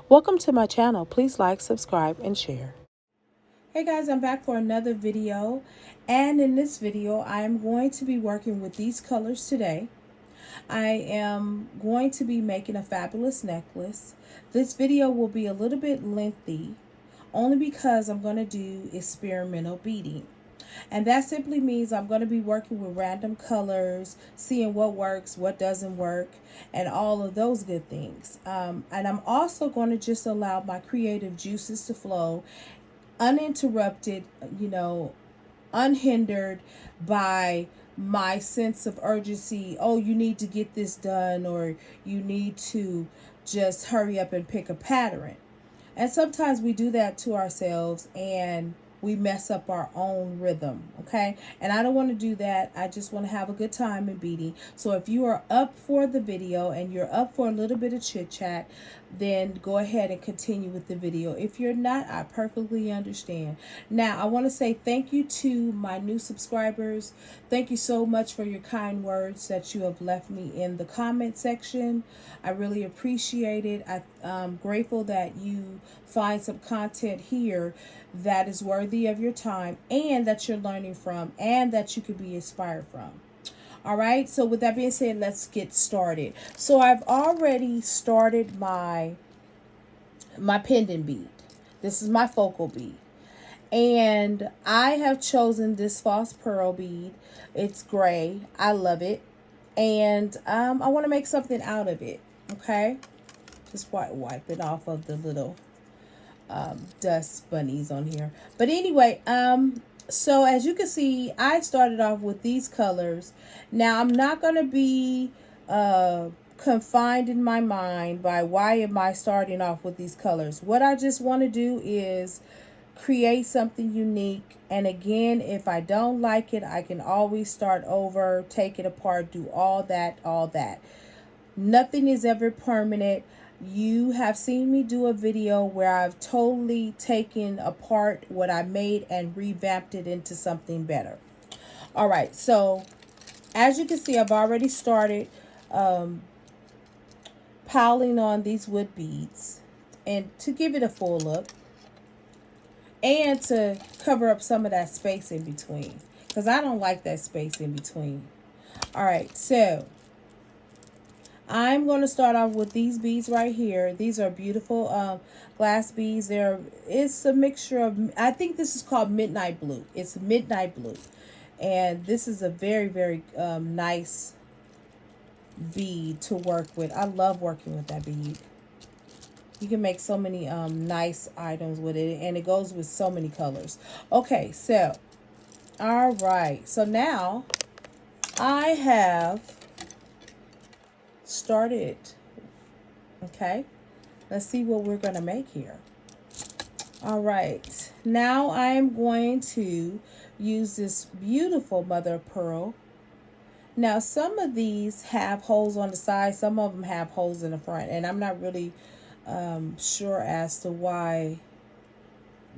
Welcome to my channel. Please like, subscribe, and share. Hey guys, I'm back for another video. And in this video, I am going to be working with these colors today. I am going to be making a fabulous necklace. This video will be a little bit lengthy, only because I'm going to do experimental beading. And that simply means I'm going to be working with random colors, seeing what works, what doesn't work, and all of those good things. And I'm also going to just allow my creative juices to flow uninterrupted, unhindered by my sense of urgency. Oh, you need to get this done, or you need to just hurry up and pick a pattern. And sometimes we do that to ourselves and we mess up our own rhythm, okay? And I don't want to do that. I just want to have a good time in beading. So if you are up for the video and you're up for a little bit of chit chat, then go ahead and continue with the video. If you're not, I perfectly understand. Now, I want to say thank you to my new subscribers. Thank you so much for your kind words that you have left me in the comment section. I really appreciate it. I'm grateful that you find some content here that is worthy of your time and that you're learning from and that you could be inspired from. All right, so with that being said, let's get started. So I've already started my pendant bead. This is my focal bead. And I have chosen this false pearl bead. It's gray. I love it. And I want to make something out of it. Okay? Just wipe it off of the little dust bunnies on here. But anyway, so as you can see, I started off with these colors. Now I'm not going to be confined in my mind by why am I starting off with these colors. What I just want to do is create something unique. And again, if I don't like it, I can always start over, take it apart, do all that. Nothing is ever permanent. You have seen me do a video where I've totally taken apart what I made and revamped it into something better. All right, so as you can see, I've already started piling on these wood beads, and to give it a full look and to cover up some of that space in between, because I don't like that space in between. All right, so I'm going to start off with these beads right here. These are beautiful glass beads. It's a mixture of, I think this is called midnight blue. It's midnight blue. And this is a very, very nice bead to work with. I love working with that bead. You can make so many nice items with it. And it goes with so many colors. Okay, so, all right. So now I have started. Okay, let's see what we're going to make here. All right, now I am going to use this beautiful mother of pearl. Now some of these have holes on the side, some of them have holes in the front, and I'm not really sure as to why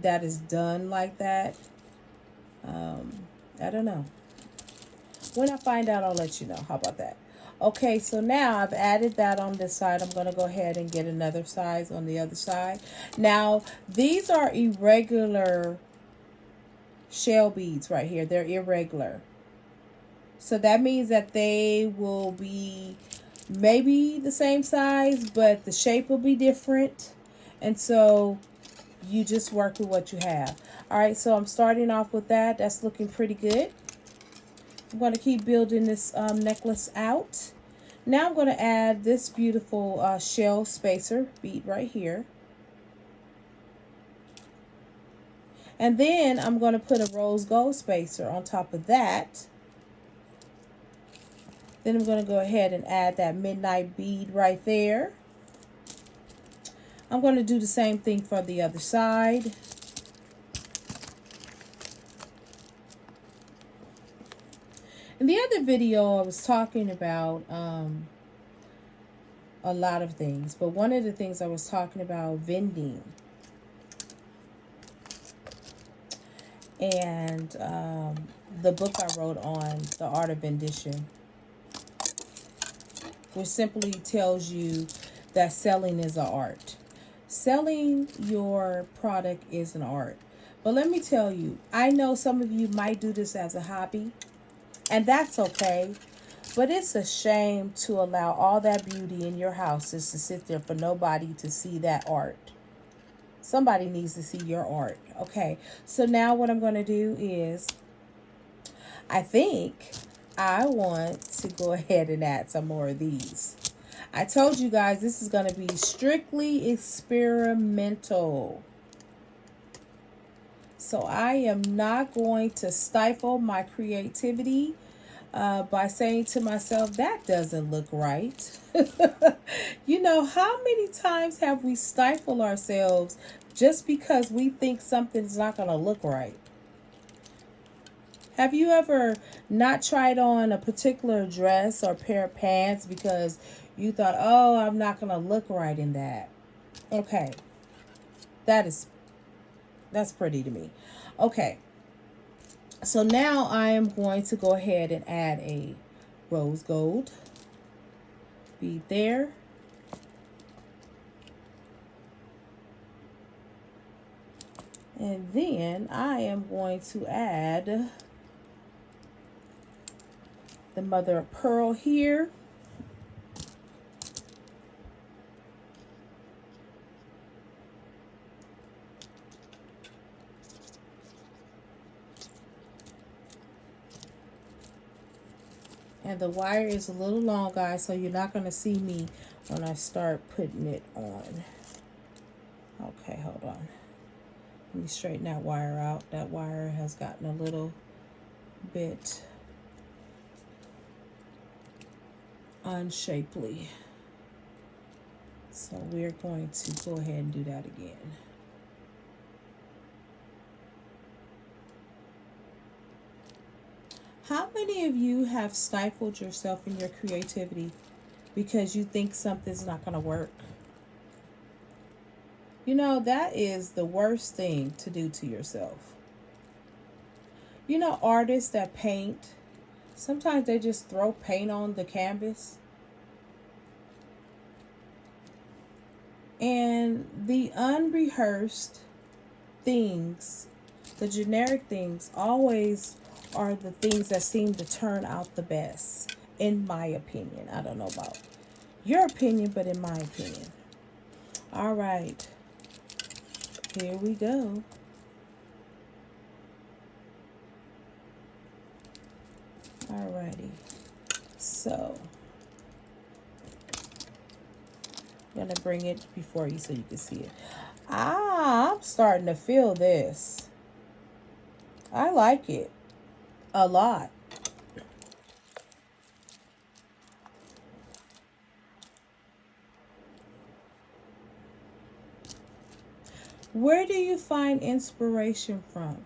that is done like that. I don't know. When I find out, I'll let you know. How about that? Okay, so now I've added that on this side. I'm going to go ahead and get another size on the other side. Now, these are irregular shell beads right here. They're irregular. So that means that they will be maybe the same size, but the shape will be different. And so you just work with what you have. All right, so I'm starting off with that. That's looking pretty good. I'm going to keep building this necklace out. Now I'm going to add this beautiful shell spacer bead right here. And then I'm going to put a rose gold spacer on top of that. Then I'm going to go ahead and add that midnight bead right there. I'm going to do the same thing for the other side. In the other video, I was talking about a lot of things, but one of the things I was talking about vending. And the book I wrote on the art of vendition, which simply tells you that selling is an art. Selling your product is an art. But let me tell you, I know some of you might do this as a hobby, and that's okay. But it's a shame to allow all that beauty in your house just to sit there for nobody to see that art. Somebody needs to see your art. Okay. So now what I'm going to do is, I think I want to go ahead and add some more of these. I told you guys this is going to be strictly experimental. So I am not going to stifle my creativity by saying to myself, that doesn't look right. You know, how many times have we stifled ourselves just because we think something's not going to look right? Have you ever not tried on a particular dress or pair of pants because you thought, oh, I'm not going to look right in that? Okay. That's pretty to me. Okay. So now I am going to go ahead and add a rose gold bead there. And then I am going to add the mother of pearl here. And the wire is a little long, guys, so you're not going to see me when I start putting it on. Okay, hold on. Let me straighten that wire out. That wire has gotten a little bit unshapely. So we're going to go ahead and do that again. How many of you have stifled yourself in your creativity because you think something's not going to work? You know, that is the worst thing to do to yourself. You know, artists that paint, sometimes they just throw paint on the canvas. And the unrehearsed things, the generic things, always are the things that seem to turn out the best, in my opinion. I don't know about your opinion, but in my opinion. All right. Here we go. Alrighty. So, I'm going to bring it before you so you can see it. I'm starting to feel this. I like it a lot. Where do you find inspiration from?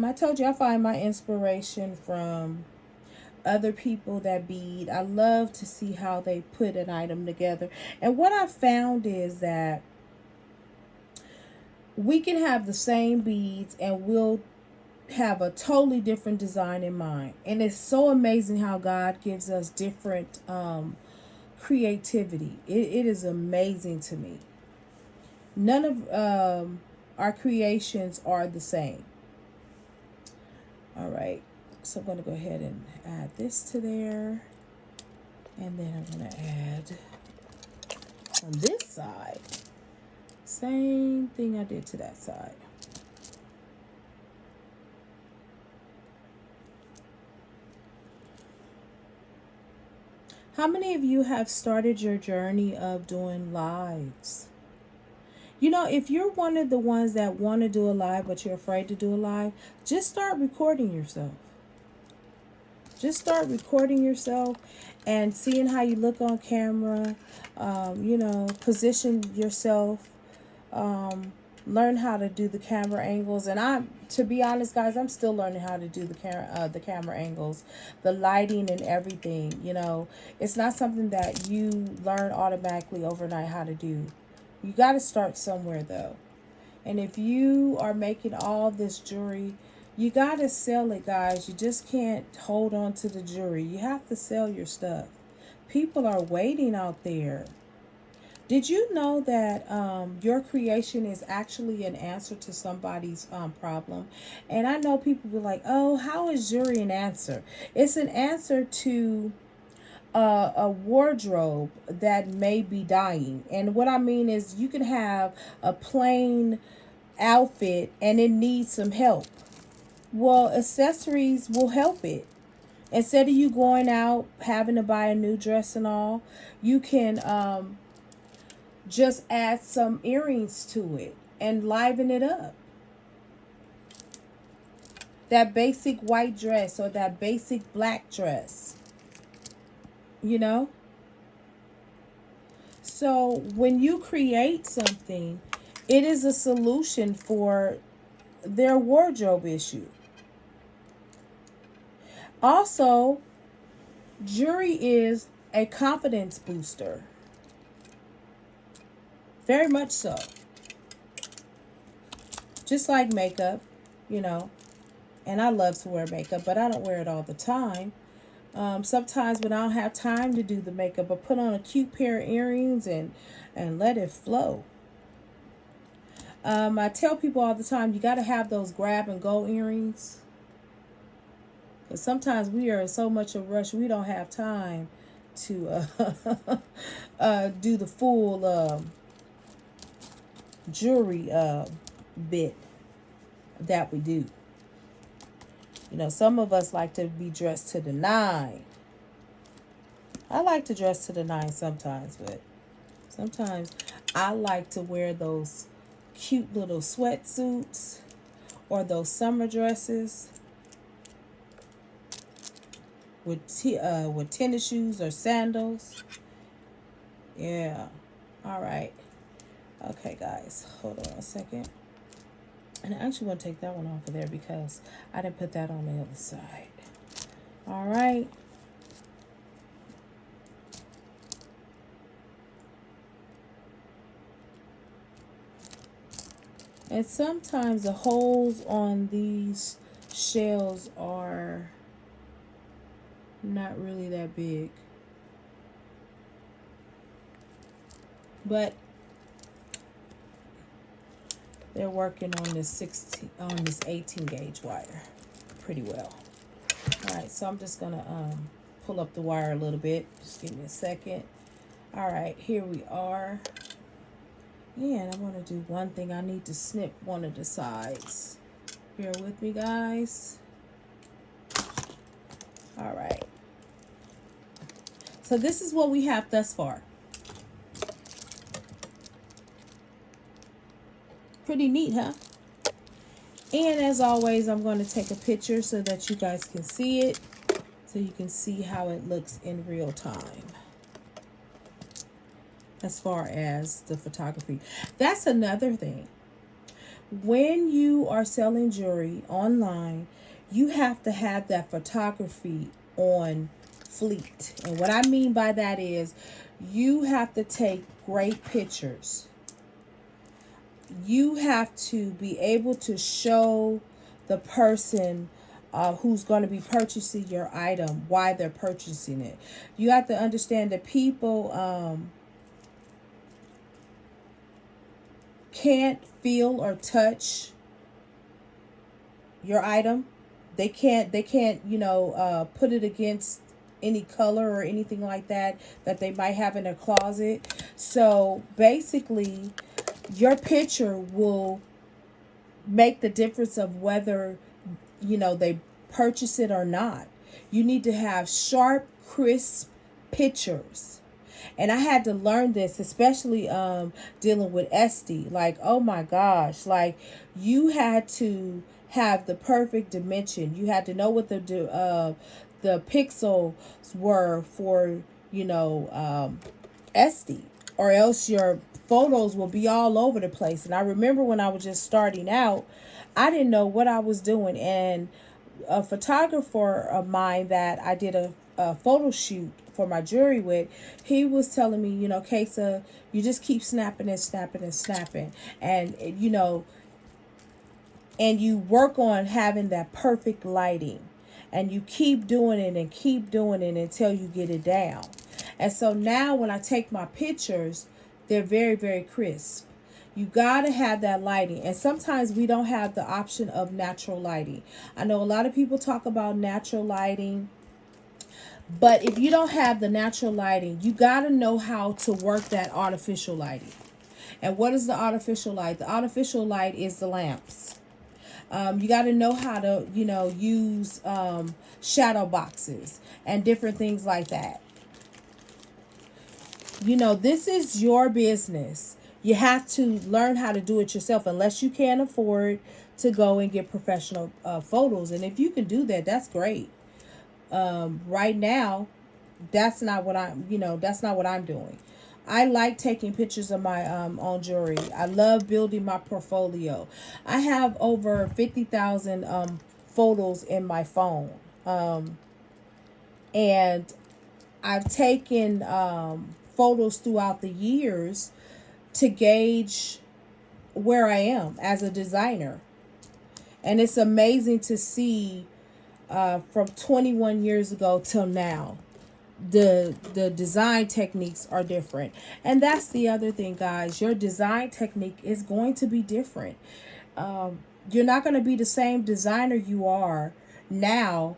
I told you I find my inspiration from other people that bead. I love to see how they put an item together. And what I found is that we can have the same beads and we'll have a totally different design in mind. And it's so amazing how God gives us different creativity. It is amazing to me. None of our creations are the same. All right. So I'm going to go ahead and add this to there. And then I'm going to add on this side. Same thing I did to that side. How many of you have started your journey of doing lives? You know, if you're one of the ones that want to do a live, but you're afraid to do a live, just start recording yourself. Just start recording yourself and seeing how you look on camera. You know, position yourself. Learn how to do the camera angles. And to be honest, guys, I'm still learning how to do the camera angles, the lighting and everything. You know, it's not something that you learn automatically overnight how to do. You got to start somewhere, though. And if you are making all this jewelry, you got to sell it, guys. You just can't hold on to the jewelry. You have to sell your stuff. People are waiting out there. Did you know that your creation is actually an answer to somebody's problem? And I know people be like, oh, how is jewelry an answer? It's an answer to a wardrobe that may be dying. And what I mean is, you can have a plain outfit and it needs some help. Well, accessories will help it. Instead of you going out having to buy a new dress and all, you can just add some earrings to it and liven it up. That basic white dress or that basic black dress, you know? So when you create something, it is a solution for their wardrobe issue. Also, jewelry is a confidence booster. Very much so. Just like makeup, you know. And I love to wear makeup, but I don't wear it all the time. Sometimes when I don't have time to do the makeup, I put on a cute pair of earrings and let it flow. I tell people all the time, you got to have those grab and go earrings. Because sometimes we are in so much of a rush, we don't have time to do the full jewelry bit that we do. You know, some of us like to be dressed to the nine. I like to dress to the nine sometimes, but sometimes I like to wear those cute little sweatsuits or those summer dresses with tennis shoes or sandals. Yeah. All right. Okay, guys. Hold on a second. And I actually want to take that one off of there because I didn't put that on the other side. All right. And sometimes the holes on these shells are not really that big. But they're working on this 18 gauge wire pretty well. All right, so I'm just gonna pull up the wire a little bit. Just give me a second. All right, here we are. And I want to do one thing. I need to snip one of the sides. Bear with me, guys. All right. So this is what we have thus far. Pretty neat, huh? And as always, I'm going to take a picture so that you guys can see it. So you can see how it looks in real time. As far as the photography. That's another thing. When you are selling jewelry online, you have to have that photography on fleet. And what I mean by that is you have to take great pictures. You have to be able to show the person who's going to be purchasing your item why they're purchasing it. You have to understand that people can't feel or touch your item. They can't put it against any color or anything like that they might have in their closet. So basically, your picture will make the difference of whether, they purchase it or not. You need to have sharp, crisp pictures. And I had to learn this, especially dealing with Esty. Like, oh my gosh, like you had to have the perfect dimension. You had to know what the pixels were for, Esty, or else your photos will be all over the place. And I remember when I was just starting out, I didn't know what I was doing. And a photographer of mine that I did a photo shoot for my jewelry with, he was telling me, Kesa, you just keep snapping and snapping and snapping. And, and you work on having that perfect lighting. And you keep doing it and keep doing it until you get it down. And so now when I take my pictures, they're very, very crisp. You got to have that lighting. And sometimes we don't have the option of natural lighting. I know a lot of people talk about natural lighting, but if you don't have the natural lighting, you got to know how to work that artificial lighting. And what is the artificial light? The artificial light is the lamps. You got to know how to, use shadow boxes and different things like that. This is your business. You have to learn how to do it yourself unless you can't afford to go and get professional photos. And if you can do that, that's great. Right now, that's not what I'm doing. I like taking pictures of my own jewelry. I love building my portfolio. I have over 50,000 photos in my phone. And I've taken photos throughout the years to gauge where I am as a designer. And it's amazing to see from 21 years ago till now, the design techniques are different. And that's the other thing, guys. Your design technique is going to be different. You're not going to be the same designer you are now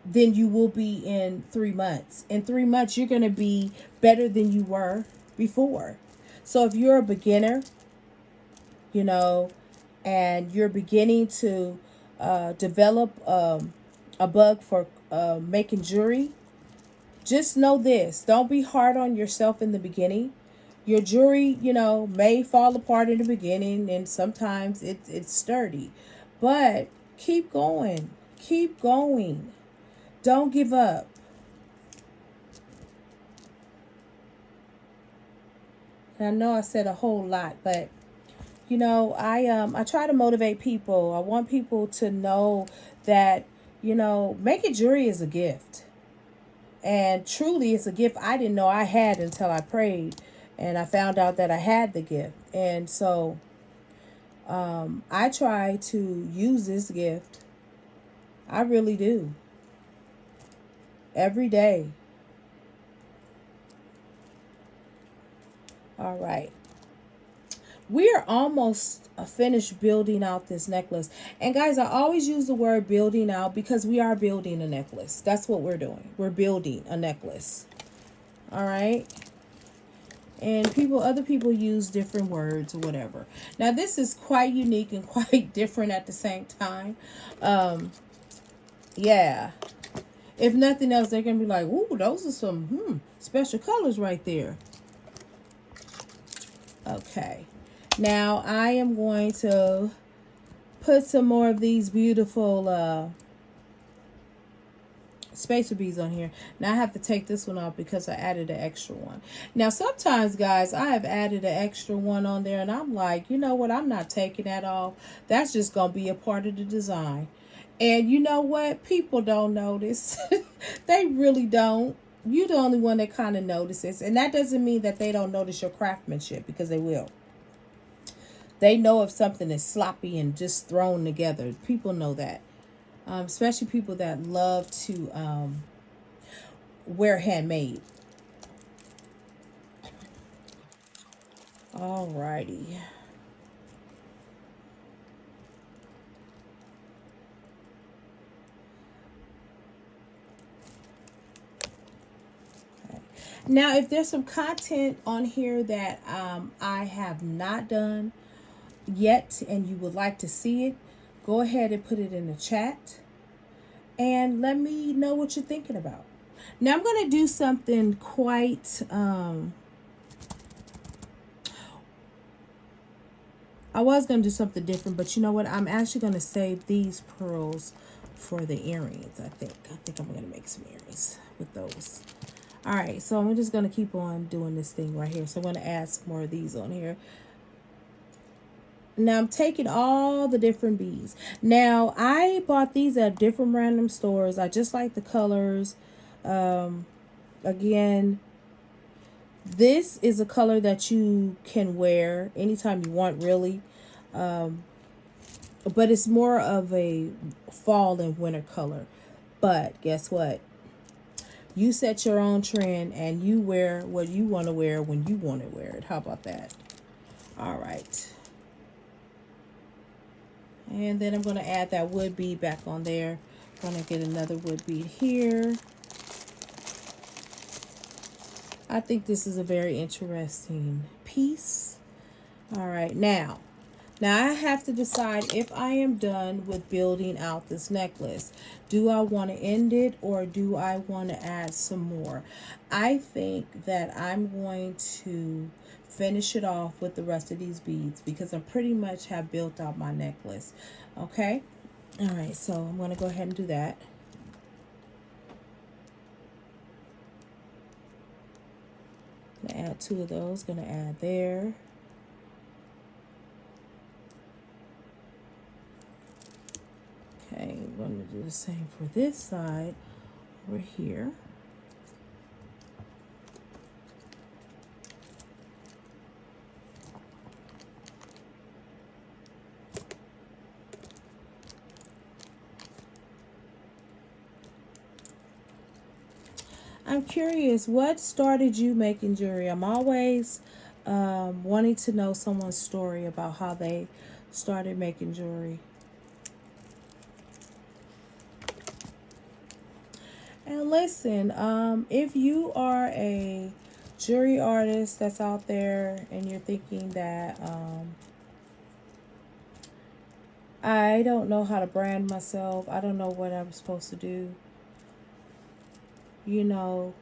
than you will be in 3 months. In 3 months, you're going to be better than you were before. So if you're a beginner, and you're beginning to develop a bug for making jewelry, just know this. Don't be hard on yourself in the beginning. Your jewelry, may fall apart in the beginning, and sometimes it's sturdy. But keep going. Keep going. Don't give up. And I know I said a whole lot, but I try to motivate people. I want people to know that, making jewelry is a gift. And truly it's a gift I didn't know I had until I prayed and I found out that I had the gift. And so I try to use this gift. I really do. Every day. All right. We are almost finished building out this necklace. And guys, I always use the word building out because we are building a necklace. That's what we're doing. We're building a necklace. All right. And other people use different words or whatever. Now, this is quite unique and quite different at the same time. Yeah. If nothing else, they're going to be like, ooh, those are some special colors right there. Okay. Now, I am going to put some more of these beautiful spacer beads on here. Now, I have to take this one off because I added an extra one. Now, sometimes, guys, I have added an extra one on there, and I'm like, you know what? I'm not taking that off. That's just going to be a part of the design. And you know what? People don't notice. They really don't. You're the only one that kind of notices. And that doesn't mean that they don't notice your craftsmanship, because they will. They know if something is sloppy and just thrown together. People know that. Especially people that love to wear handmade. Alrighty. Now, if there's some content on here that I have not done yet and you would like to see it, go ahead and put it in the chat and let me know what you're thinking about. Now, I'm going to do something quite I was going to do something different, but you know what? I'm actually going to save these pearls for the earrings, I think. I'm going to make some earrings with those. All right, so I'm just going to keep on doing this thing right here. So I'm going to add some more of these on here. Now, I'm taking all the different beads. Now, I bought these at different random stores. I just like the colors. Again, this is a color that you can wear anytime you want, really. But it's more of a fall and winter color. But guess what? You set your own trend and you wear what you want to wear when you want to wear it. How about that? All right. And then I'm going to add that wood bead back on there. I'm going to get another wood bead here. I think this is a very interesting piece. All right, now I have to decide if I am done with building out this necklace. Do I want to end it or do I want to add some more? I think that I'm going to finish it off with the rest of these beads because I pretty much have built out my necklace. Okay? All right, so I'm going to go ahead and do that. Gonna add 2 of those. Gonna add there. Okay, I'm going to do the same for this side over here. I'm curious, what started you making jewelry? I'm always wanting to know someone's story about how they started making jewelry. And listen, if you are a jewelry artist that's out there and you're thinking that I don't know how to brand myself, I don't know what I'm supposed to do, you know,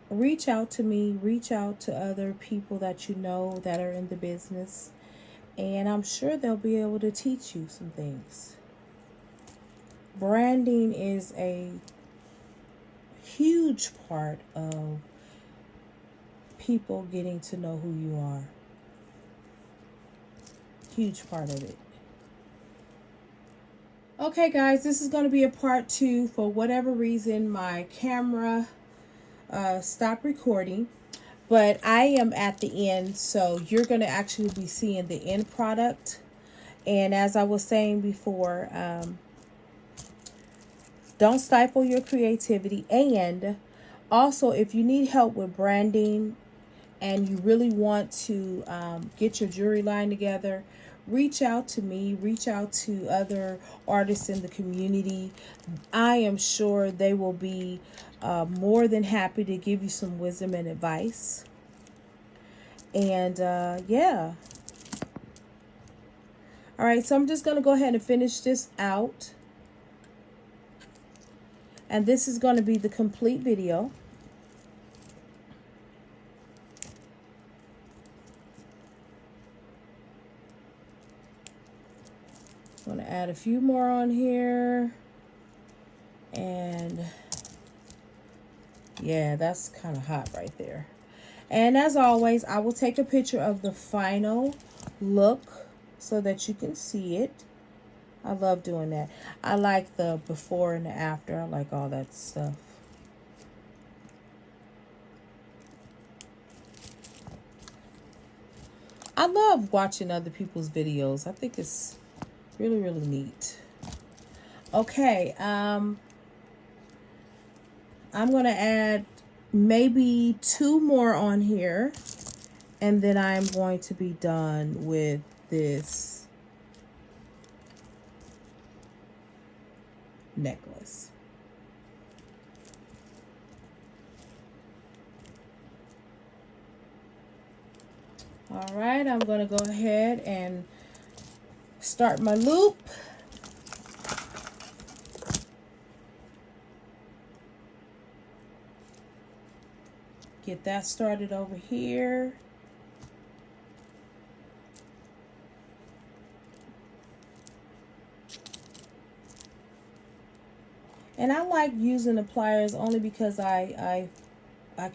reach out to me, reach out to other people that you know that are in the business, and I'm sure they'll be able to teach you some things. Branding is a huge part of people getting to know who you are. Huge part of it. Okay, guys, this is going to be a part 2. For whatever reason, my camera stopped recording. But I am at the end, so you're going to actually be seeing the end product. And as I was saying before, don't stifle your creativity. And also, if you need help with branding and you really want to get your jewelry line together, reach out to me, reach out to other artists in the community. I am sure they will be more than happy to give you some wisdom and advice. And yeah. All right, so I'm just going to go ahead and finish this out. And this is going to be the complete video. I'm going to add a few more on here. And yeah, that's kind of hot right there. And as always, I will take a picture of the final look so that you can see it. I love doing that. I like the before and the after. I like all that stuff. I love watching other people's videos. I think it's really, really neat. Okay, I'm going to add maybe 2 more on here. And then I'm going to be done with this necklace. All right, I'm going to go ahead and start my loop. Get that started over here. And I like using the pliers only because I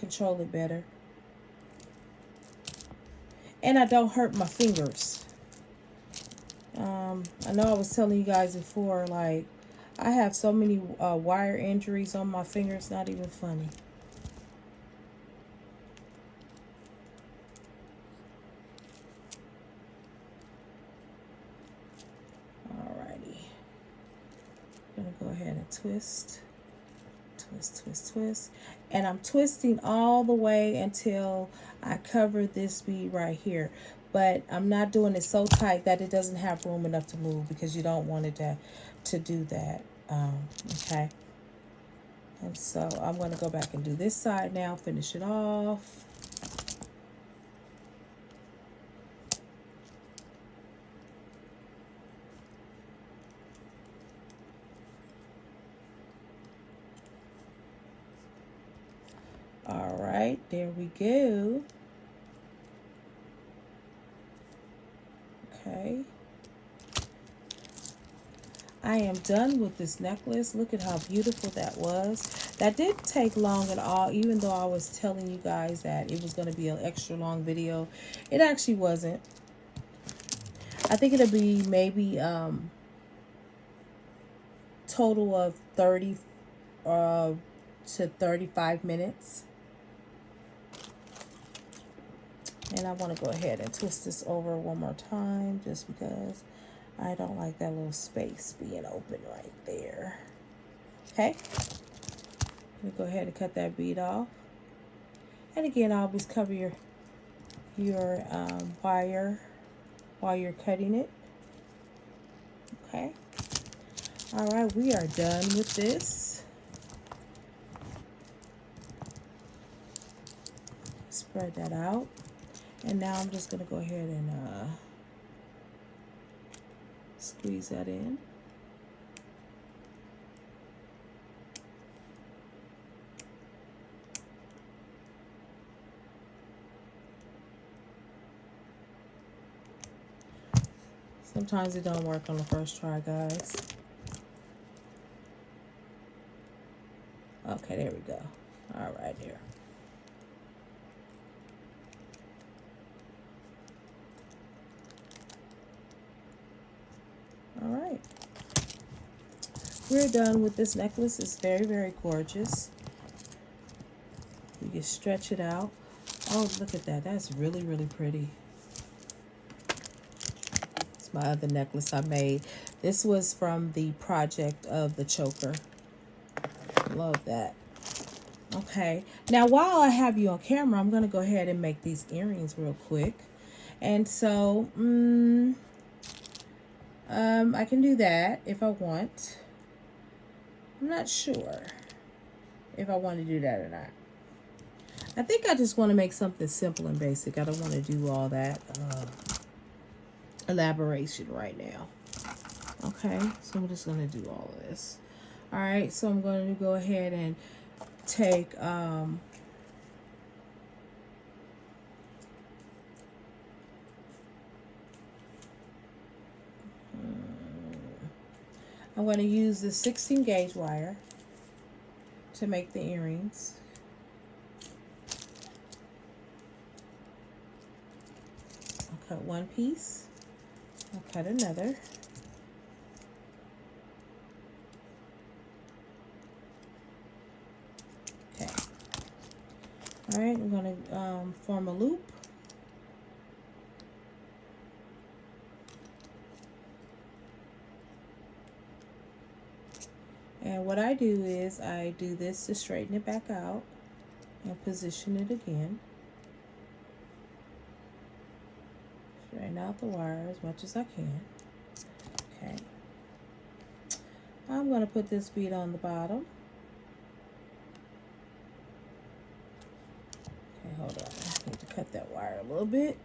control it better. And I don't hurt my fingers. I know I was telling you guys before, like, I have so many wire injuries on my fingers, not even funny. Alrighty. I'm gonna go ahead and twist. Twist, twist, twist. And I'm twisting all the way until I cover this bead right here. But I'm not doing it so tight that it doesn't have room enough to move, because you don't want it to do that. Okay. And so I'm going to go back and do this side now, finish it off. All right, there we go. Okay. I am done with this necklace. Look at how beautiful that was. That didn't take long at all, even though I was telling you guys that it was going to be an extra long video. It actually wasn't. I think it'll be maybe total of 30 to 35 minutes. And I want to go ahead and twist this over one more time, just because I don't like that little space being open right there. Okay. I'm going to go ahead and cut that bead off. And again, always cover your wire while you're cutting it. Okay. All right, we are done with this. Spread that out. And now I'm just going to go ahead and squeeze that in. Sometimes it don't work on the first try, guys. Okay, there we go. All right, here. All right. We're done with this necklace. It's very, very gorgeous. You can stretch it out. Oh, look at that. That's really, really pretty. It's my other necklace I made. This was from the project of the choker. Love that. Okay. Now, while I have you on camera, I'm going to go ahead and make these earrings real quick. And so, I can do that if I want. I'm not sure if I want to do that or not. I think I just want to make something simple and basic. I don't want to do all that elaboration right now. Okay, so I'm just going to do all of this. All right, so I'm going to go ahead and take I'm going to use the 16 gauge wire to make the earrings. I'll cut one piece. I'll cut another. Okay. All right, I'm going to form a loop. And what I do is I do this to straighten it back out and position it again. Straighten out the wire as much as I can. Okay. I'm going to put this bead on the bottom. Okay, hold on. I need to cut that wire a little bit.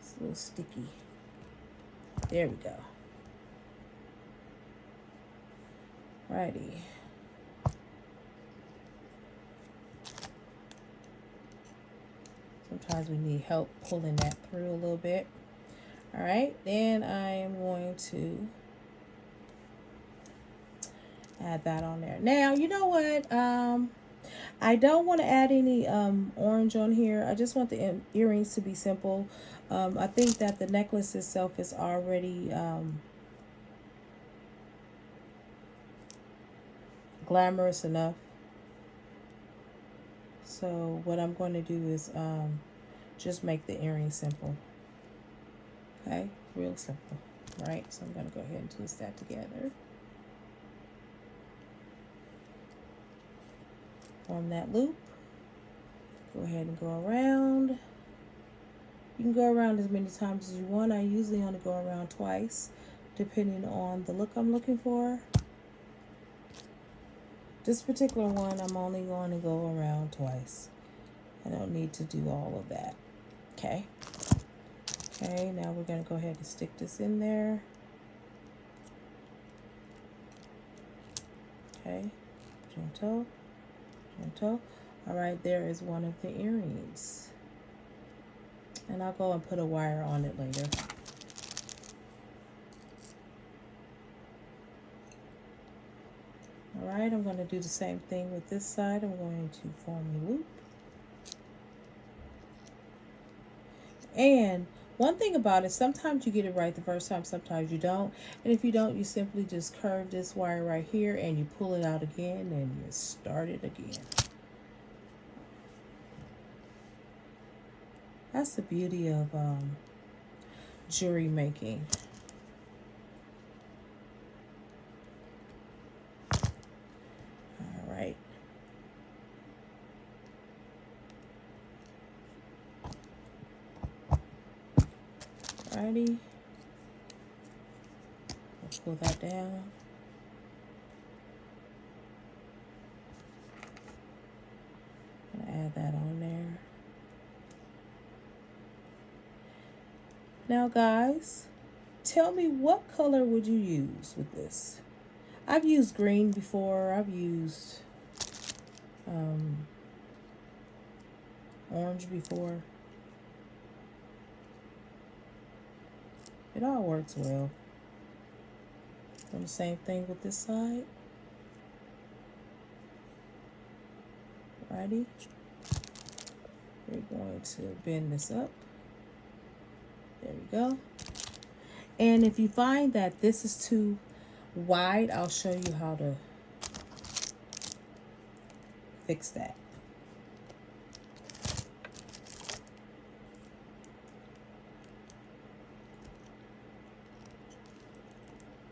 It's a little sticky. There we go. Righty. Sometimes we need help pulling that through a little bit. All right, then I am going to add that on there. Now, you know what? I don't want to add any orange on here. I just want the earrings to be simple. I think that the necklace itself is already glamorous enough. So what I'm going to do is just make the earring simple. Okay, real simple, right? So I'm going to go ahead and twist that together. form that loop. Go ahead and go around. You can go around as many times as you want. I usually only go around twice, depending on the look I'm looking for. This particular one, I'm only going to go around twice. I don't need to do all of that. Okay. Okay, now we're going to go ahead and stick this in there. Okay. Gentle. Gentle. All right, there is one of the earrings. And I'll go and put a wire on it later. All right, I'm going to do the same thing with this side. I'm going to form a loop. And one thing about it, sometimes you get it right the first time, sometimes you don't. And if you don't, you simply just curve this wire right here and you pull it out again and you start it again. That's the beauty of jewelry making. All right. Alrighty. Let's pull that down. Gonna add that on there. Now guys, tell me what color would you use with this? I've used green before. I've used orange before. It all works well. Do the same thing with this side. Righty. We're going to bend this up. There we go. And if you find that this is too wide, I'll show you how to fix that.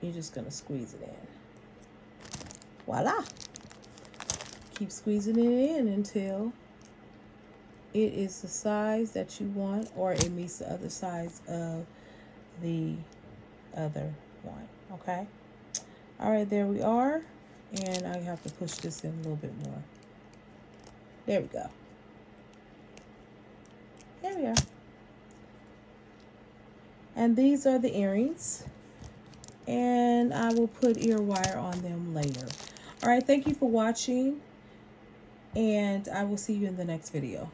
You're just going to squeeze it in. Voila. Keep squeezing it in until it is the size that you want, or it meets the other size of the other one. Okay. All right, there we are. And I have to push this in a little bit more. There we go. There we are. And these are the earrings. And I will put ear wire on them later. All right, thank you for watching. And I will see you in the next video.